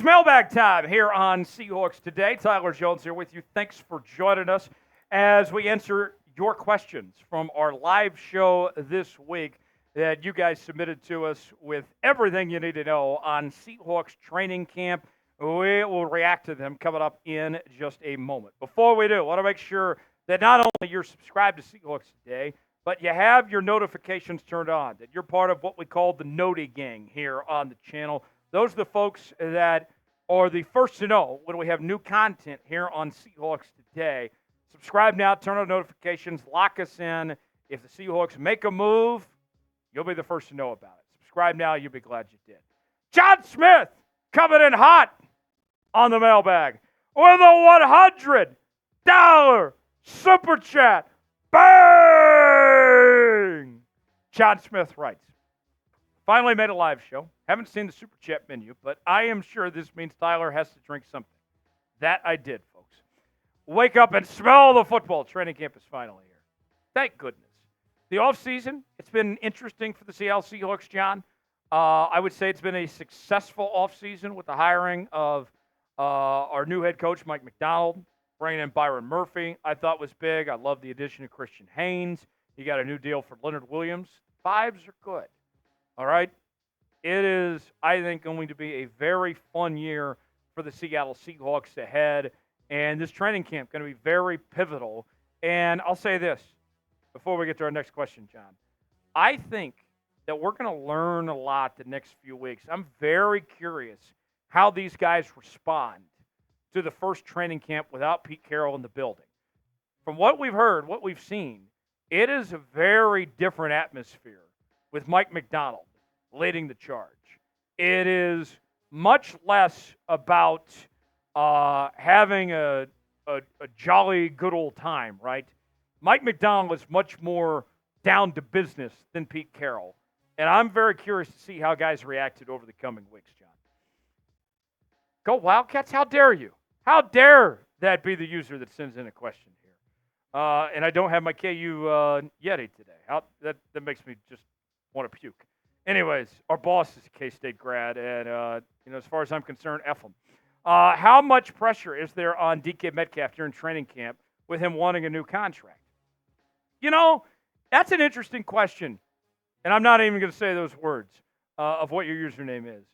is mailbag time here on Seahawks Today. Tyler Jones here with you. Thanks for joining us as we answer your questions from our live show this week that you guys submitted to us with everything you need to know on Seahawks training camp. We will react to them coming up in just a moment. Before we do, I want to make sure that not only you're subscribed to Seahawks Today, but you have your notifications turned on, that you're part of what we call the Noti Gang here on the channel. Those are the folks that are the first to know when we have new content here on Seahawks Today. Subscribe now, turn on notifications, lock us in. If the Seahawks make a move, you'll be the first to know about it. Subscribe now, you'll be glad you did. John Smith coming in hot on the mailbag with a $100 super chat. Bang! John Smith writes, finally made a live show. Haven't seen the super chat menu, but I am sure this means Tyler has to drink something. That I did, folks. Wake up and smell the football. Training camp is finally here. Thank goodness. The offseason, it's been interesting for the Seattle Seahawks, John. I would say it's been a successful offseason with the hiring of our new head coach, Mike Macdonald, bringing in Byron Murphy. I thought was big. I love the addition of Christian Haynes. You got a new deal for Leonard Williams. Vibes are good. All right? It is, I think, going to be a very fun year for the Seattle Seahawks ahead. And this training camp is going to be very pivotal. And I'll say this before we get to our next question, John. I think that we're going to learn a lot the next few weeks. I'm very curious how these guys respond to the first training camp without Pete Carroll in the building. From what we've heard, what we've seen, it is a very different atmosphere with Mike Macdonald leading the charge. It is much less about having a jolly good old time, right? Mike Macdonald was much more down to business than Pete Carroll. And I'm very curious to see how guys reacted over the coming weeks, John. Go Wildcats, how dare you? How dare that be the user that sends in a question here? And I don't have my KU Yeti today. That makes me just want to puke. Anyways, our boss is a K-State grad, and as far as I'm concerned, F him. How much pressure is there on DK Metcalf during training camp with him wanting a new contract? That's an interesting question, and I'm not even going to say those words of what your username is.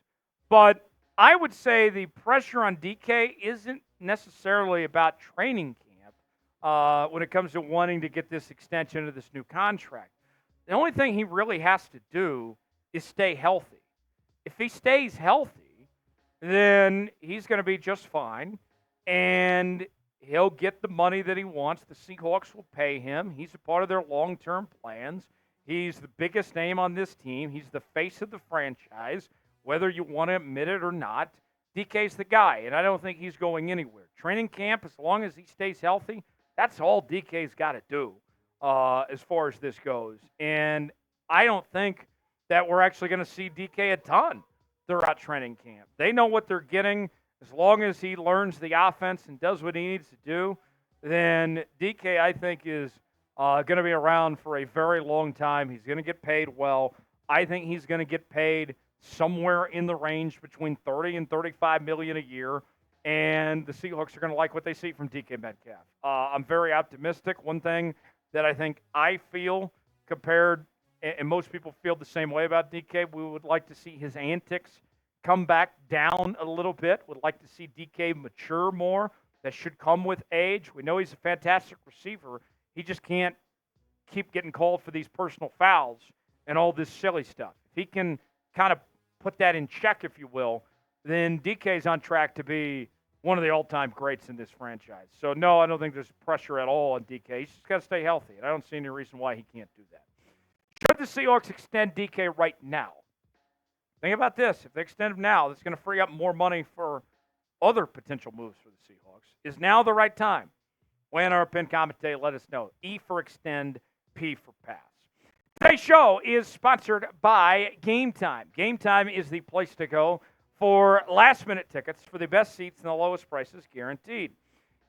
But I would say the pressure on DK isn't necessarily about training camp when it comes to wanting to get this extension of this new contract. The only thing he really has to do is stay healthy. If he stays healthy, then he's going to be just fine, and he'll get the money that he wants. The Seahawks will pay him. He's a part of their long-term plans. He's the biggest name on this team. He's the face of the franchise. Whether you want to admit it or not, DK's the guy, and I don't think he's going anywhere. Training camp, as long as he stays healthy, that's all DK's got to do as far as this goes. And I don't think that we're actually going to see DK a ton throughout training camp. They know what they're getting. As long as he learns the offense and does what he needs to do, then DK, I think, is going to be around for a very long time. He's going to get paid well. I think he's going to get paid somewhere in the range between $30 and $35 million a year, and the Seahawks are going to like what they see from DK Metcalf. I'm very optimistic. One thing that I feel compared, and most people feel the same way about DK, we would like to see his antics come back down a little bit. Would like to see DK mature more. That should come with age. We know he's a fantastic receiver. He just can't keep getting called for these personal fouls and all this silly stuff. If he can kind of put that in check, if you will, then DK's on track to be one of the all-time greats in this franchise. So, no, I don't think there's pressure at all on DK. He's just got to stay healthy, and I don't see any reason why he can't do that. Should the Seahawks extend DK right now? Think about this. If they extend him now, that's going to free up more money for other potential moves for the Seahawks. Is now the right time? Weigh in our pin comment today. Let us know. E for extend, P for pass. Today's show is sponsored by Game Time. Game Time is the place to go for last-minute tickets for the best seats and the lowest prices guaranteed.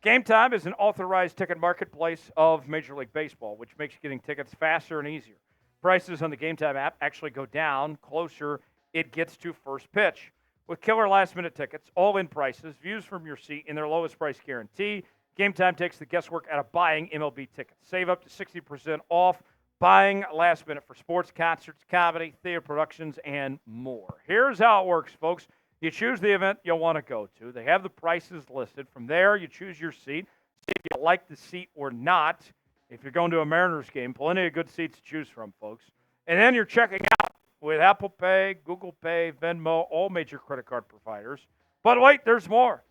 Game Time is an authorized ticket marketplace of Major League Baseball, which makes getting tickets faster and easier. Prices on the Game Time app actually go down closer it gets to first pitch. with killer last-minute tickets, all-in prices, views from your seat, and their lowest price guarantee. Game Time takes the guesswork out of buying MLB tickets. Save up to 60% off buying last minute for sports, concerts, comedy, theater productions, and more. Here's how it works, folks. You choose the event you'll want to go to. They have the prices listed. From there, you choose your seat. See if you like the seat or not. If you're going to a Mariners game, plenty of good seats to choose from, folks. And then you're checking out with Apple Pay, Google Pay, Venmo, all major credit card providers. But wait, there's more.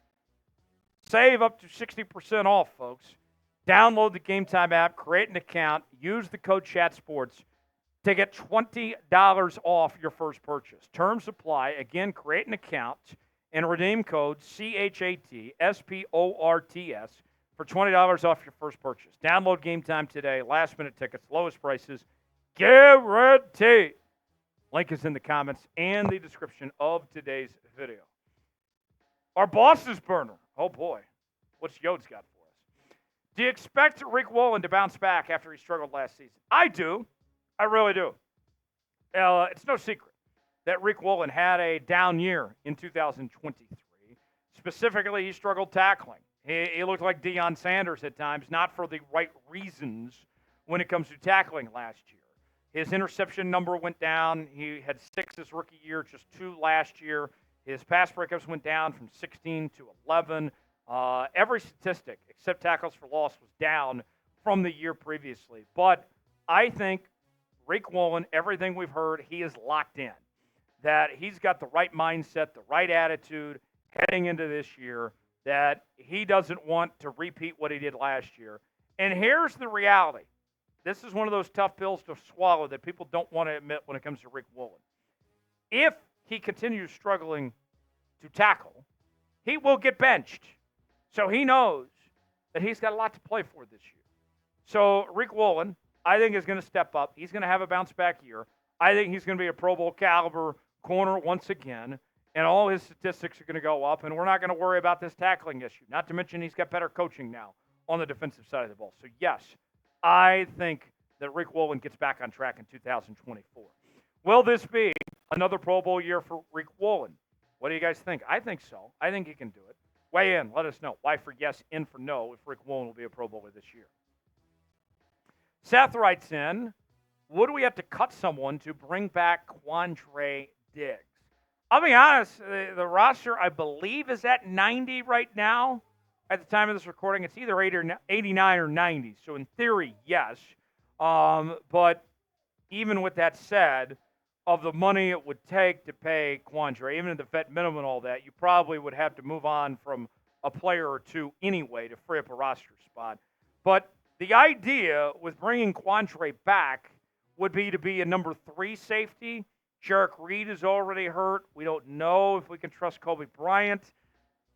Save up to 60% off, folks. Download the Game Time app, create an account, use the code CHATSPORTS to get $20 off your first purchase. Terms apply. Again, create an account and redeem code CHATSPORTS for $20 off your first purchase. Download Game Time today. Last-minute tickets, lowest prices, guaranteed. Link is in the comments and the description of today's video. Our boss's burner. Oh, boy. What's Yode's got for us? Do you expect Riq Woolen to bounce back after he struggled last season? I do. I really do. It's no secret that Riq Woolen had a down year in 2023. Specifically, he struggled tackling. He looked like Deion Sanders at times, not for the right reasons when it comes to tackling last year. His interception number went down. He had 6 his rookie year, just 2 last year. His pass breakups went down from 16 to 11. Every statistic except tackles for loss was down from the year previously. But I think Riq Woolen, everything we've heard, he is locked in. That he's got the right mindset, the right attitude heading into this year, that he doesn't want to repeat what he did last year. And here's the reality. This is one of those tough pills to swallow that people don't want to admit when it comes to Riq Woolen. If he continues struggling to tackle, he will get benched. So he knows that he's got a lot to play for this year. So Riq Woolen, I think, is going to step up. He's going to have a bounce-back year. I think he's going to be a Pro Bowl caliber corner once again, and all his statistics are going to go up, and we're not going to worry about this tackling issue. Not to mention he's got better coaching now on the defensive side of the ball. So, yes, I think that Riq Woolen gets back on track in 2024. Will this be another Pro Bowl year for Riq Woolen? What do you guys think? I think so. I think he can do it. Weigh in. Let us know. Y for yes, in for no, if Riq Woolen will be a Pro Bowler this year. Seth writes in, would we have to cut someone to bring back Quandre Diggs? I'll be honest, the roster, I believe, is at 90 right now. At the time of this recording, it's either 89 or 90. So in theory, yes. But even with that said, of the money it would take to pay Quandre, even at the vet minimum and all that, you probably would have to move on from a player or two anyway to free up a roster spot. But the idea with bringing Quandre back would be to be a number 3 safety. Jarek Reed is already hurt. We don't know if we can trust Kobe Bryant.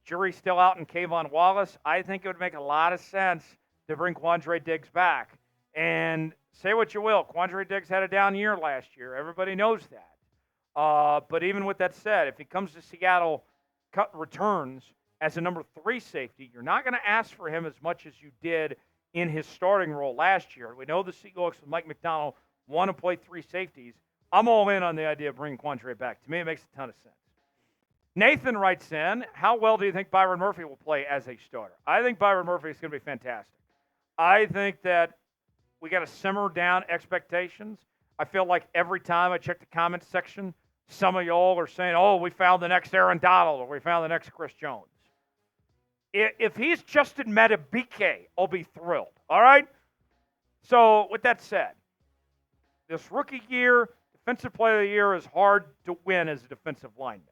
Jury's still out in Kayvon Wallace. I think it would make a lot of sense to bring Quandre Diggs back. And say what you will, Quandre Diggs had a down year last year. Everybody knows that. But even with that said, if he comes to Seattle, returns as a number 3 safety, you're not going to ask for him as much as you did in his starting role last year. We know the Seahawks with Mike Macdonald want to play 3 safeties. I'm all in on the idea of bringing Quandre back. To me, it makes a ton of sense. Nathan writes in, how well do you think Byron Murphy will play as a starter? I think Byron Murphy is going to be fantastic. I think that we got to simmer down expectations. I feel like every time I check the comments section, some of y'all are saying, oh, we found the next Aaron Donald or we found the next Chris Jones. If he's Justin Madubuike, I'll be thrilled. All right? So with that said, this rookie year, Defensive Player of the Year is hard to win as a defensive lineman.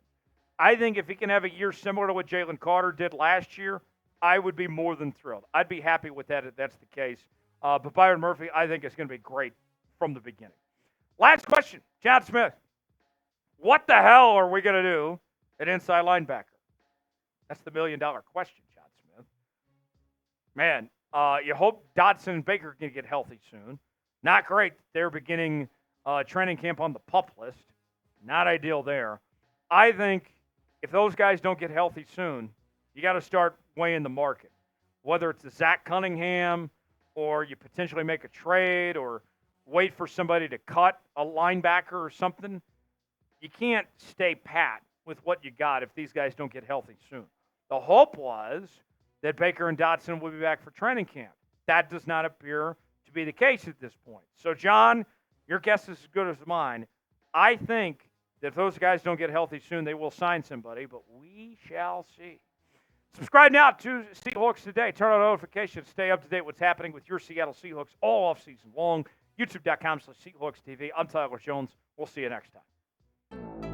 I think if he can have a year similar to what Jalen Carter did last year, I would be more than thrilled. I'd be happy with that if that's the case. But Byron Murphy, I think, is going to be great from the beginning. Last question, John Smith. What the hell are we going to do at inside linebacker? That's the million-dollar question, John Smith. Man, you hope Dodson and Baker can get healthy soon. Not great. They're beginning training camp on the PUP list. Not ideal there. I think if those guys don't get healthy soon, you got to start weighing the market. Whether it's a Zach Cunningham or you potentially make a trade or wait for somebody to cut a linebacker or something, you can't stay pat with what you got if these guys don't get healthy soon. The hope was that Baker and Dotson will be back for training camp. That does not appear to be the case at this point. So, John, your guess is as good as mine. I think that if those guys don't get healthy soon, they will sign somebody, but we shall see. Subscribe now to Seahawks Today. Turn on notifications. Stay up to date what's happening with your Seattle Seahawks all off season long. YouTube.com/SeahawksTV. I'm Tyler Jones. We'll see you next time.